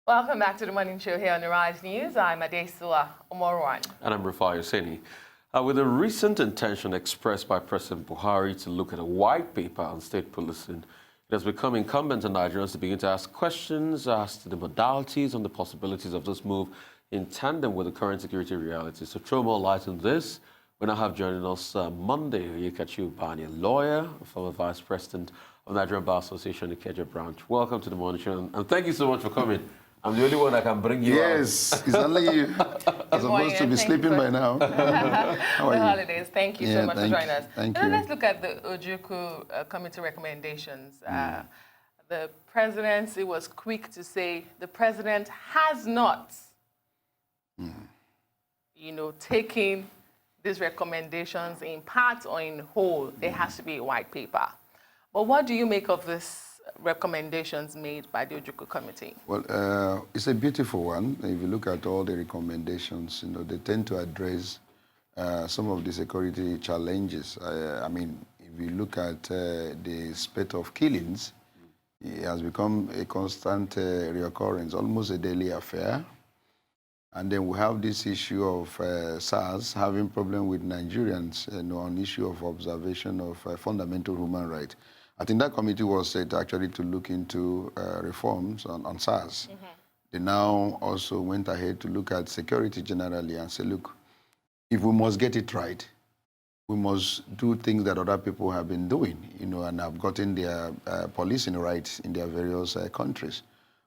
Welcome back to the Morning Show here on the Rise News. I'm Adesua Omorwan. And I'm Rufai Hosseini. With the recent intention expressed by President Buhari to look at a white paper on state policing, it has become incumbent on Nigerians to begin to ask questions as to the modalities and the possibilities of this move in tandem with the current security reality. So throw more light on this, we now have joining us Monday, Ubani, a lawyer, a former vice president of Nigerian Bar Association, Ikeja branch. Welcome to the Morning Show, and thank you so much for coming. I'm the only one that can bring you Yes, it's only you. I'm supposed to be sleeping by now. How are you? Holidays. Thank you so much for joining us. Thank Now you. let's look at the Ojukwu committee recommendations. The presidency was quick to say the president has not, taken these recommendations in part or in whole. There has to be a white paper. But what do you make of this recommendations made by the Ojukwu committee? Well, it's a beautiful one. If you look at all the recommendations, they tend to address some of the security challenges. I mean, if you look at the spate of killings, it has become a constant reoccurrence, almost a daily affair. And then we have this issue of SARS having problem with Nigerians on issue of observation of fundamental human rights. I think that committee was set actually to look into reforms on SARS. They now also went ahead to look at security generally and say, look, if we must get it right, we must do things that other people have been doing, and have gotten their policing rights in their various countries.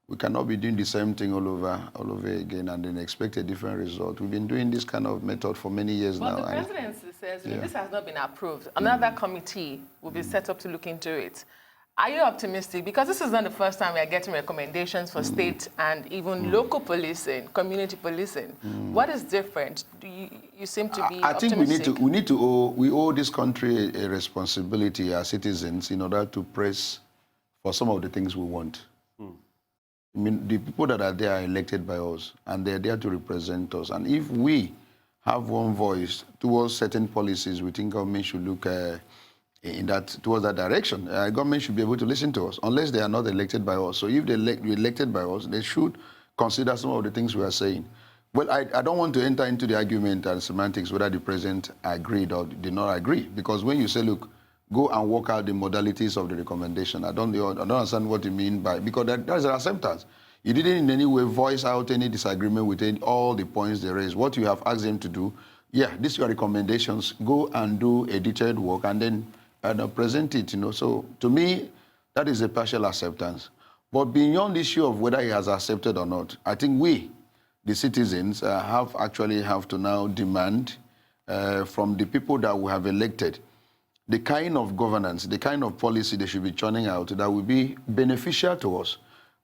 We cannot be doing the same thing all over again and then expect a different result. We've been doing this kind of method for many years now. But the presidency says this has not been approved. Another committee will be set up to look into it. Are you optimistic? Because this is not the first time we are getting recommendations for state and even local policing, community policing. What is different? You seem to be optimistic. I think we owe this country a responsibility as citizens in order to press for some of the things we want. I mean, the people that are there are elected by us, and they're there to represent us. And if we have one voice towards certain policies, we think government should look towards that direction. Government should be able to listen to us, unless they are not elected by us. So if they're elected by us, they should consider some of the things we are saying. Well, I don't want to enter into the argument and semantics whether the president agreed or did not agree, because when you say, look, go and work out the modalities of the recommendation, I don't understand what you mean by, because that's an acceptance. You didn't in any way voice out any disagreement with all the points they raised. What you have asked them to do, these are your recommendations, go and do a detailed work and then present it, So to me, that is a partial acceptance. But beyond the issue of whether he has accepted or not, I think we, the citizens, have to now demand from the people that we have elected the kind of governance, the kind of policy they should be churning out that will be beneficial to us.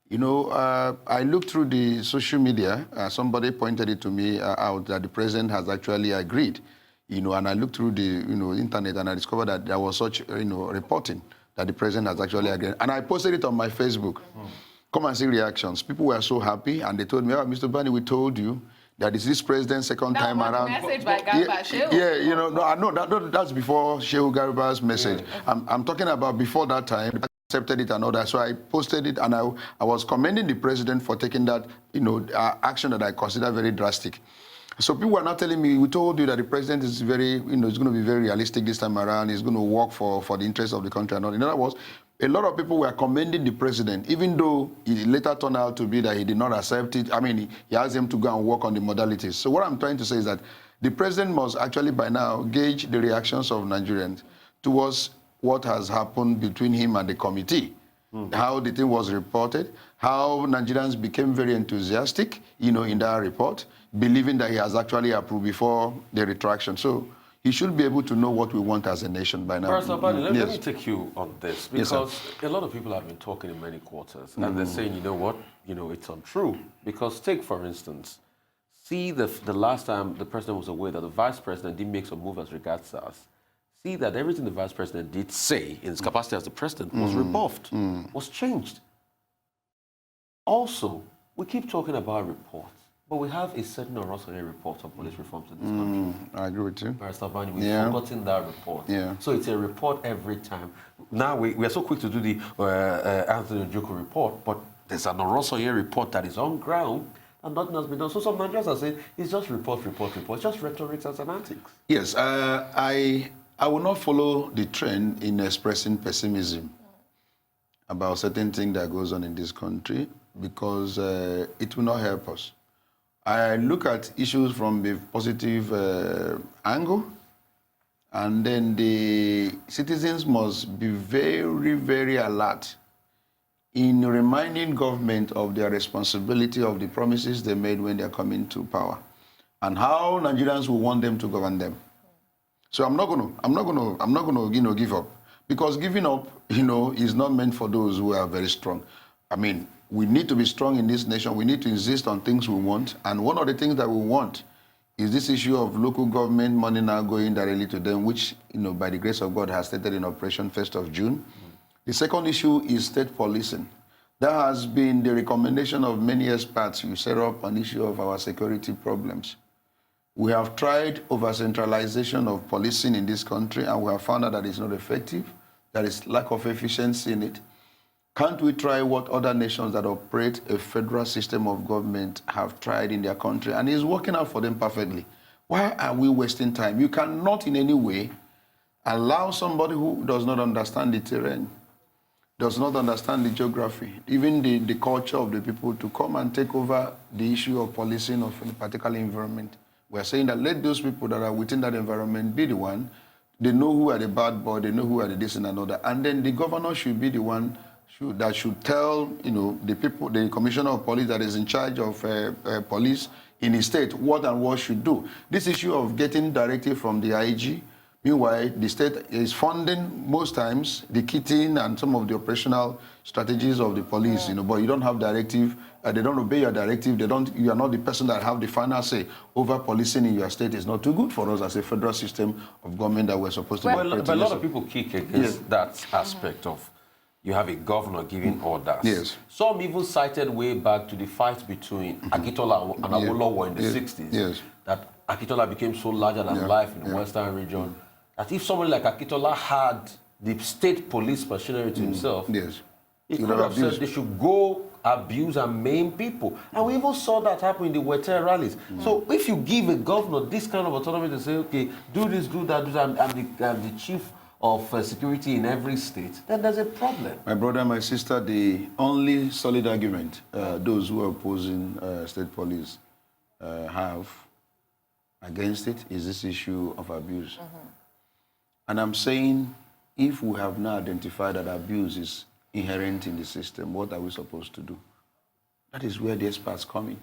I looked through the social media. Somebody pointed it to me out that the president has actually agreed. And I looked through the internet and I discovered that there was such reporting that the president has actually agreed. And I posted it on my Facebook. Come and see reactions. People were so happy, and they told me, Mr. Ubani, we told you that is this president's second time around. Message by Garba Shehu. That's before Shehu Garba's message. I'm talking about before that time. I accepted it and all that. So I posted it, and I was commending the president for taking that, action that I consider very drastic. So people are now telling me, we told you that the president is very, is going to be very realistic this time around. He's going to work for the interests of the country and all. In other words, a lot of people were commending the president, even though it later turned out to be that he did not accept it. I mean, he asked them to go and work on the modalities. So what I'm trying to say is that the president must actually by now gauge the reactions of Nigerians towards what has happened between him and the committee, how the thing was reported, how Nigerians became very enthusiastic, in that report, believing that he has actually approved before the retraction. So he should be able to know what we want as a nation by now. Professor Ubani, let me take you on this, because a lot of people have been talking in many quarters, and they're saying, you know what, it's untrue. Because take, for instance, see the last time the president was aware that the vice president didn't make some move as regards SARS. See that everything the vice president did say in his capacity as the president was rebuffed, was changed. Also, we keep talking about reports, But we have a certain Orosanye report on police reforms in this country. I agree with you. Barrister Ubani, we've forgotten that report. Yeah. So it's a report every time. Now we are so quick to do the Anthony Ojuku report, but there's an Orosanye report that is on ground and nothing has been done. So some Nigerians are saying it's just report. It's just rhetoric and semantics. Yes, I will not follow the trend in expressing pessimism about certain things that goes on in this country because it will not help us. I look at issues from the positive angle, and then the citizens must be very, very alert in reminding government of their responsibility of the promises they made when they are coming to power, and how Nigerians will want them to govern them. So I'm not gonna, give up, because giving up, is not meant for those who are very strong. I mean, we need to be strong in this nation. We need to insist on things we want. And one of the things that we want is this issue of local government money now going directly to them, which, by the grace of God, has started in operation 1st of June. The second issue is state policing. That has been the recommendation of many experts. You set up an issue of our security problems. We have tried over-centralization of policing in this country, and we have found out that it's not effective. There is lack of efficiency in it. Can't we try what other nations that operate a federal system of government have tried in their country? And it's working out for them perfectly. Why are we wasting time? You cannot in any way allow somebody who does not understand the terrain, does not understand the geography, even the culture of the people, to come and take over the issue of policing of a particular environment. We're saying that let those people that are within that environment be the one. They know who are the bad boy, they know who are the this and another. And then the governor should be the one that should tell, the people, the commissioner of police that is in charge of police in his state what and what should do. This issue of getting directive from the IG, meanwhile, the state is funding most times the kitting and some of the operational strategies of the police, but you don't have directive, they don't obey your directive, you are not the person that have the final say over policing in your state. Is not too good for us as a federal system of government that we're supposed to be operating. But a lot of people kick against that aspect of you have a governor giving orders. Yes. Some even cited way back to the fight between Akitola and Awolowo in the 60s. Yes. That Akitola became so larger than life in the Western region that if somebody like Akitola had the state police machinery to himself, he could have said they should go abuse and maim people. And we even saw that happen in the Wete rallies. So if you give a governor this kind of autonomy to say, okay, do this, do that, I'm the chief of security in every state, then there's a problem. My brother, my sister, the only solid argument those who are opposing state police have against it is this issue of abuse. And I'm saying, if we have now identified that abuse is inherent in the system, what are we supposed to do? That is where the experts come in.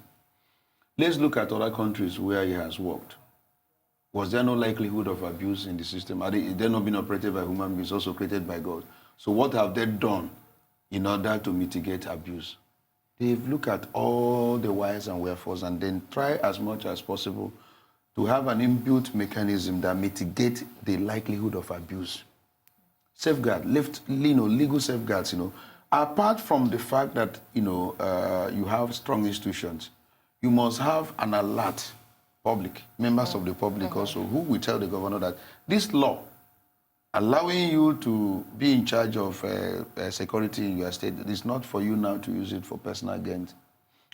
Let's look at other countries where it has worked. Was there no likelihood of abuse in the system? Are they not being operated by human beings, also created by God? So what have they done in order to mitigate abuse? They've looked at all the whys and wherefores and then try as much as possible to have an inbuilt mechanism that mitigates the likelihood of abuse. Safeguard, legal safeguards, Apart from the fact that, you have strong institutions, you must have an alert public, members of the public also, who will tell the governor that this law allowing you to be in charge of security in your state is not for you now to use it for personal gain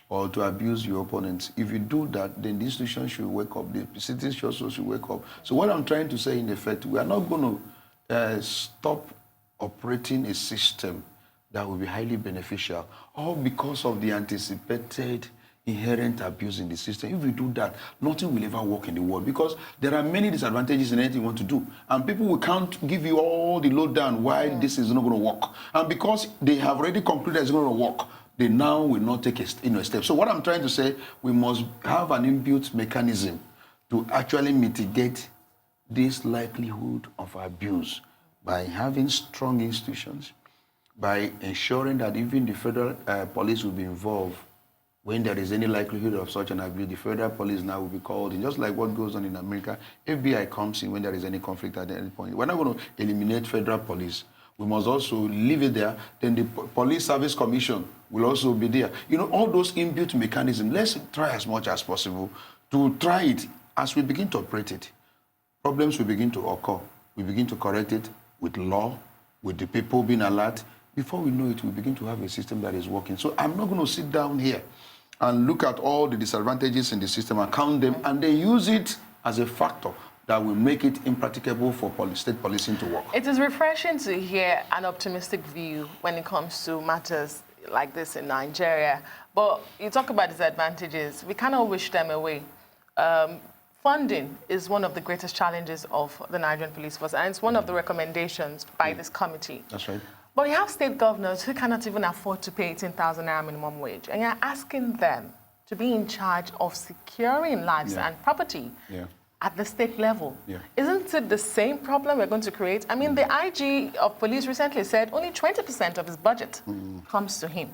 or to abuse your opponents. If you do that, then the institution should wake up, the citizens also should wake up. So what I'm trying to say in effect, we are not going to stop operating a system that will be highly beneficial, all because of the anticipated inherent abuse in the system. If we do that, nothing will ever work in the world, because there are many disadvantages in anything you want to do. And people will can't give you all the lowdown why this is not going to work. And because they have already concluded it's going to work, they now will not take a step. So what I'm trying to say, we must have an inbuilt mechanism to actually mitigate this likelihood of abuse by having strong institutions, by ensuring that even the federal police will be involved. When there is any likelihood of such an abuse, the federal police now will be called in. Just like what goes on in America, FBI comes in when there is any conflict at any point. We're not going to eliminate federal police, We must also leave it there. Then the Police Service Commission will also be there. You know, all those inbuilt mechanisms, let's try as much as possible to try it. As we begin to operate it, problems will begin to occur. We begin to correct it with law, with the people being alert. Before we know it, we begin to have a system that is working. So I'm not going to sit down here and look at all the disadvantages in the system and count them, and they use it as a factor that will make it impracticable for state policing to work. It is refreshing to hear an optimistic view when it comes to matters like this in Nigeria. But you talk about disadvantages, we cannot wish them away. Funding is one of the greatest challenges of the Nigerian police force, and it's one of the recommendations by this committee. That's right. But you have state governors who cannot even afford to pay 18,000 naira minimum wage, and you're asking them to be in charge of securing lives and property at the state level. Isn't it the same problem we're going to create? I mean, the IG of police recently said only 20% of his budget comes to him.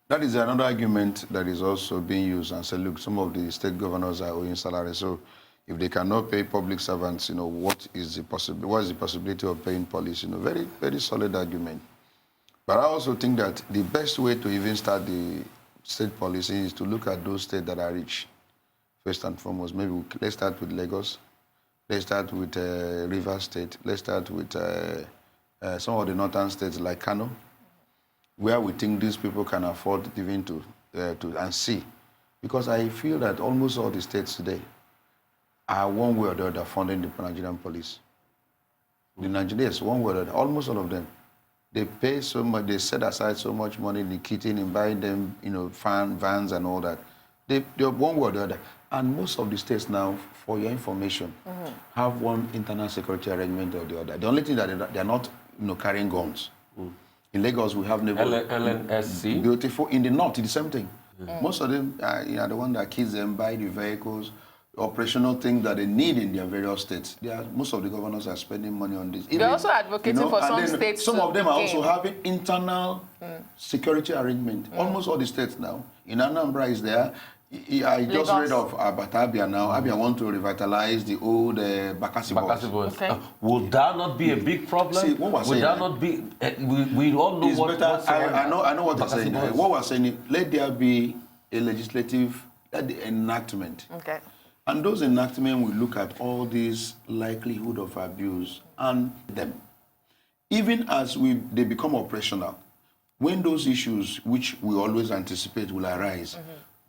That is another argument that is also being used and say, look, some of the state governors are owing salary. So if they cannot pay public servants, you know, what is the possibility of paying police? You know, very, very solid argument. But I also think that the best way to even start the state policy is to look at those states that are rich, first and foremost. Maybe let's start with Lagos. Let's start with Rivers State. Let's start with some of the northern states like Kano, where we think these people can afford even to and see. Because I feel that almost all the states today are one way or the other funding the Nigerian police. The Nigerians, one way or the other, almost all of them. They pay so much, they set aside so much money in the kitchen, in buying them, you know, vans and all that. They're one way or the other. And most of the states now, for your information, have one internal security arrangement or the other. The only thing that they're not, you know, carrying guns. In Lagos, we have LNSC. Beautiful. In the north, it's the same thing. Most of them are the one that kids them, buy the vehicles, operational things that they need in their various states. Most of the governors are spending money on this. They're also advocating for some states. Some of them are also having internal security arrangement. Almost all the states now. In Anambra is there. I just read of Abia now. Abia want to revitalize the old Bakassi boys. Okay. Would that not be a big problem? See, what was would that not be? We all know what. I know what they're saying. What we're saying is, let there be a legislative enactment. Okay. And those enactments will look at all these likelihood of abuse and them. Even as they become operational, when those issues, which we always anticipate, will arise,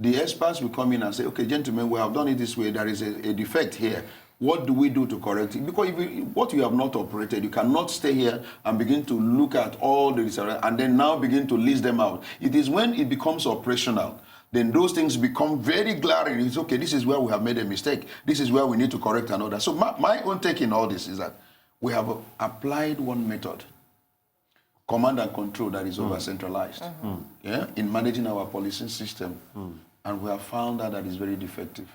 the experts will come in and say, okay, gentlemen, we have done it this way. There is a defect here. What do we do to correct it? Because what you have not operated, you cannot stay here and begin to look at all the and then now begin to list them out. It is when it becomes operational, then those things become very glaring. It's okay, this is where we have made a mistake. This is where we need to correct another. So my own take in all this is that we have applied one method, command and control, that is over-centralized, in managing our policing system. And we have found that is very defective.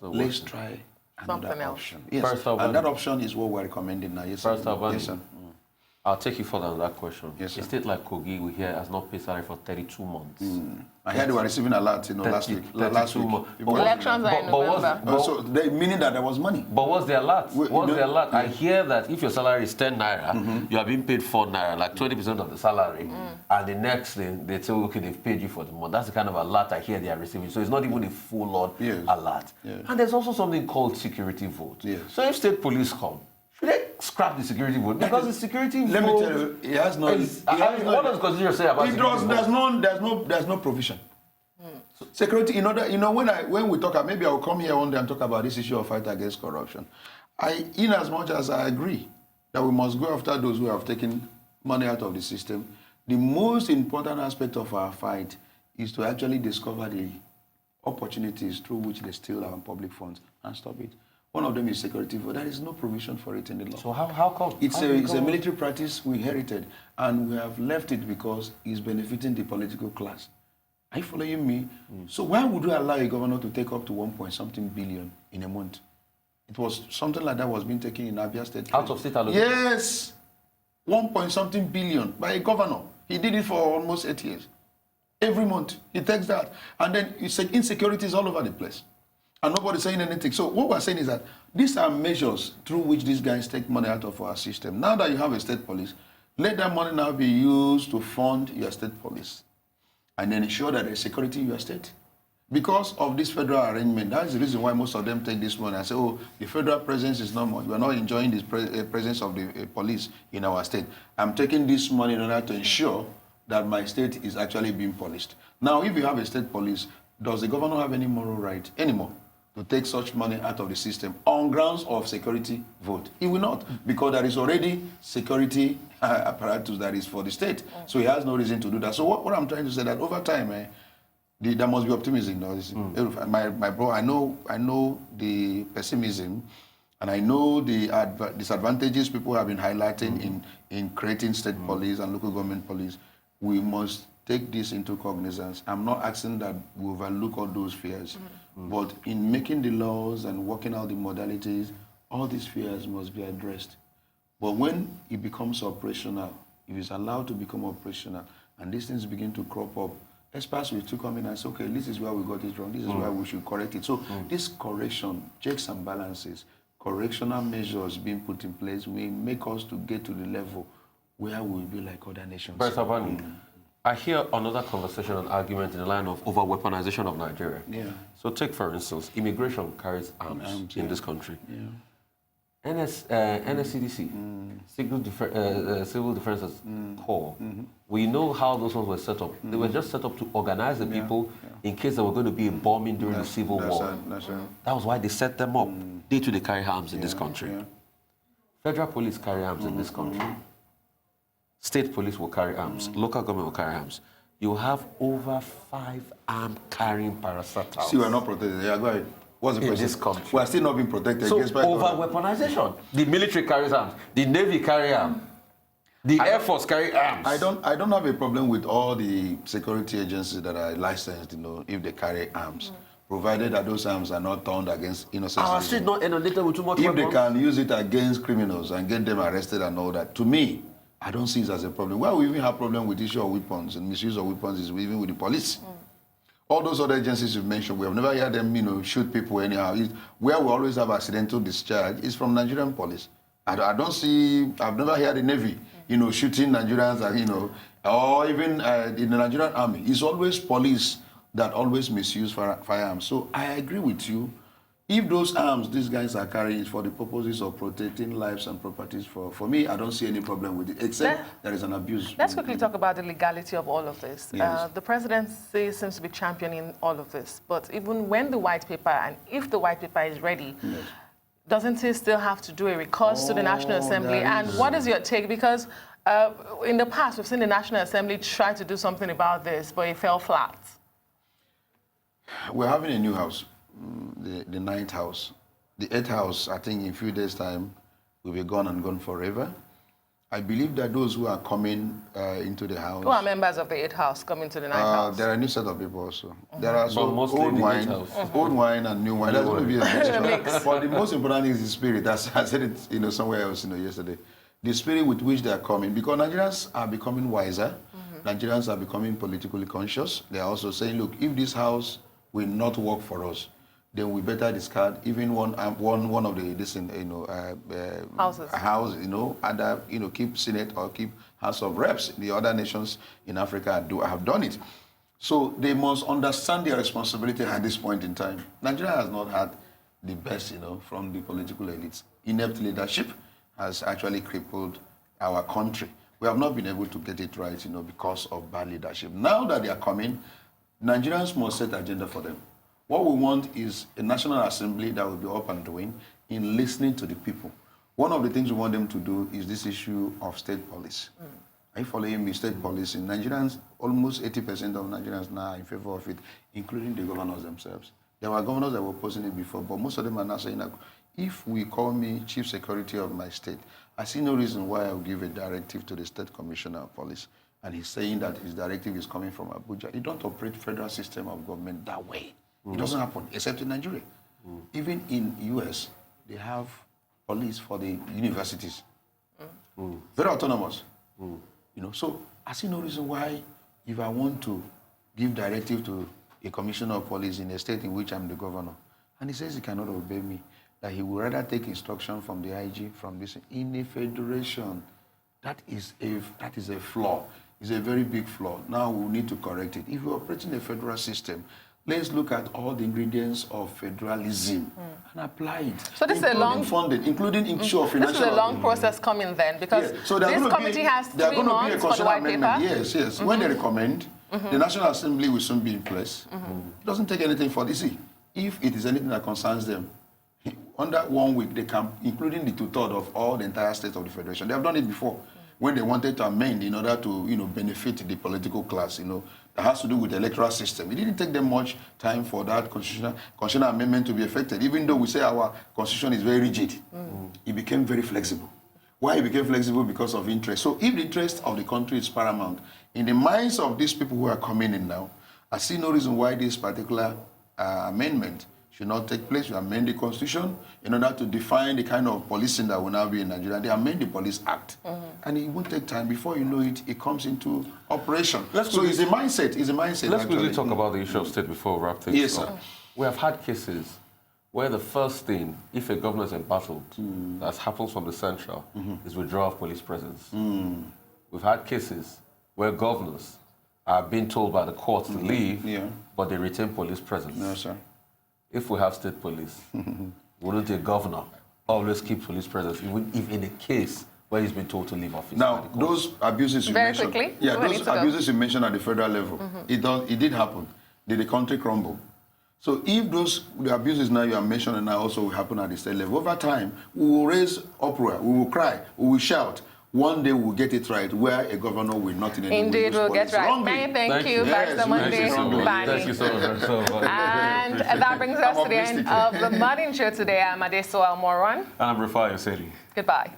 Let's try another option. Yes, and that option is what we're recommending now. Yes, First, sir. I'll take you further on that question. Yes, sir. A state like Kogi, we hear, has not paid salary for 32 months. I heard they were receiving a lot, last week. Elections are in November. So meaning that there was money. But what's their lot? I hear that if your salary is 10 naira, you are being paid 4 naira, like 20% of the salary, and the next thing, they say, okay, they've paid you for the month. That's the kind of alert I hear they are receiving. So it's not even a full-on alert. And there's also something called security vote. Yes. So if state police come, should they scrap the security vote? Because the security vote... Let me tell you, it has no... What does Constitution say about security vote? There's no provision. Security, when we talk, maybe I'll come here one day and talk about this issue of fight against corruption. In as much as I agree that we must go after those who have taken money out of the system, the most important aspect of our fight is to actually discover the opportunities through which they steal our public funds and stop it. One of them is security vote. There is no provision for it in the law. So how come? It's a military practice we inherited, and we have left it because it's benefiting the political class. Are you following me? So why would we allow a governor to take up to 1-point-something billion in a month? It was something like that was being taken in Abia State. Out of state allocation? Yes. 1-point-something billion by a governor. He did it for almost 8 years. Every month, he takes that. And then insecurity is all over the place. and nobody's saying anything. So what we're saying is that these are measures through which these guys take money out of our system. Now that you have a state police, let that money now be used to fund your state police and then ensure that there's security in your state. Because of this federal arrangement, that's the reason why most of them take this money and say, oh, the federal presence is not much. We're not enjoying this presence of the police in our state. I'm taking this money in order to ensure that my state is actually being policed. Now, if you have a state police, does the governor have any moral right anymore to take such money out of the system on grounds of security vote? He will not, because there is already security apparatus that is for the state. So he has no reason to do that. So what I'm trying to say that over time, there must be optimism. My bro, I know the pessimism, and I know the disadvantages people have been highlighting in creating state police and local government police. We must take this into cognizance. I'm not asking that we overlook all those fears, but in making the laws and working out the modalities, all these fears must be addressed. But when it becomes operational, if it's allowed to become operational, and these things begin to crop up, experts will to come in and say, okay, this is where we got it wrong, this is where we should correct it. So this correction, checks and balances, correctional measures being put in place will make us to get to the level where we'll be like other nations. But Ubani, I hear another conversation and argument in the line of over-weaponization of Nigeria. Yeah. So take, for instance, immigration carries arms in this country. Yeah. NSCDC, Civil Defense Corps, we know how those ones were set up. They were just set up to organize the people in case there were going to be a bombing during the Civil War. That was why they set them up. They too, they carry arms in this country. Federal police carry arms in this country. State police will carry arms. Local government will carry arms. You have over 5 arm-carrying parastatals. See, we're not protected. Yeah, go ahead. What's the in question? this country. We're still not being protected. So over-weaponization. The military carries arms. The Navy carry arms. The Air Force carry arms. I don't have a problem with all the security agencies that are licensed, if they carry arms, provided that those arms are not turned against innocent Our citizens. street not inundated with too much If weapons. they can use it against criminals and get them arrested and all that, to me, I don't see it as a problem. Where we even have problem with issue of weapons and misuse of weapons is even with the police. All those other agencies you've mentioned, we have never heard them, shoot people anyhow. Where we always have accidental discharge is from Nigerian police. I've never heard the Navy, shooting Nigerians, or even in the Nigerian army. It's always police that always misuse firearms. So I agree with you. If those arms these guys are carrying is for the purposes of protecting lives and properties, for me, I don't see any problem with it, except there is an abuse. Let's quickly talk about the legality of all of this. Yes. The presidency seems to be championing all of this, but even when the white paper, and if the white paper is ready, doesn't it still have to do a recourse to the National Assembly? And what is your take? Because in the past, we've seen the National Assembly try to do something about this, but it fell flat. We're having a new house. The 9th house. The 8th house, I think in a few days' time, will be gone and gone forever. I believe that those who are coming into the house... Who are members of the 8th house coming to the 9th house? There are a new set of people also. There are mostly old the wine, 8th house. old wine and new wine. There's going to be a mix. But the most important thing is the spirit. As I said it somewhere else yesterday. The spirit with which they are coming. Because Nigerians are becoming wiser. Nigerians are becoming politically conscious. They are also saying, look, if this house will not work for us, then we better discard even one of the houses. Either keep Senate or keep House of Reps. The other nations in Africa have done it. So they must understand their responsibility at this point in time. Nigeria has not had the best, from the political elites. Inept leadership has actually crippled our country. We have not been able to get it right, because of bad leadership. Now that they are coming, Nigerians must set agenda for them. What we want is a National Assembly that will be up and doing in listening to the people. One of the things we want them to do is this issue of state police. Are you following me? State police in Nigerians, almost 80% of Nigerians now are in favor of it, including the governors themselves. There were governors that were opposing it before, but most of them are now saying that if we call me chief security of my state, I see no reason why I will give a directive to the state commissioner of police. And he's saying that his directive is coming from Abuja. You don't operate federal system of government that way. It doesn't happen, except in Nigeria. Even in US, they have police for the universities. Very autonomous. So I see no reason why, if I want to give directive to a commissioner of police in a state in which I'm the governor, And he says he cannot obey me, that he would rather take instruction from the IG, from this, in a federation. That is a flaw. It's a very big flaw. Now we need to correct it. If we're operating a federal system, let's look at all the ingredients of federalism and apply it. So this is a long funding, including issue of financial. This is a long process coming then, because so this committee has 3 months for the white paper. Yes, yes. When they recommend, the National Assembly will soon be in place. It doesn't take anything for this. If it is anything that concerns them, under 1 week, they can, including the 2/3 of all the entire states of the federation. They have done it before when they wanted to amend in order to, benefit the political class, that has to do with the electoral system. It didn't take them much time for that constitutional amendment to be effected. Even though we say our constitution is very rigid, it became very flexible. Why it became flexible? Because of interest. So if the interest of the country is paramount, in the minds of these people who are coming in now, I see no reason why this particular amendment should not take place. You amend the constitution in order to define the kind of policing that will now be in Nigeria. They amend the Police Act. And it won't take time. Before you know it, it comes into operation. So it's a mindset. It's a mindset. Let's quickly talk about the issue of state before we wrap things up. Yes, sir. We have had cases where the first thing, if a governor is embattled, that happens from the central, is withdrawal of police presence. We've had cases where governors are being told by the courts to leave, but they retain police presence. No, sir. If we have state police, wouldn't a governor always keep police presence, even if in a case where he's been told to leave office? Now, those abuses you mentioned, those abuses you mentioned at the federal level, it did happen. Did the country crumble? So if the abuses now you are mentioning now also will happen at the state level, over time, we will raise uproar, we will cry, we will shout. One day we'll get it right, where a governor will not in any way Indeed, we'll get right. Many thank you, Pastor Monday. Thank you so much. And that brings us to the end of the Morning Show today. I'm Adeso Almoran. And I'm Rufai Osedi. Goodbye.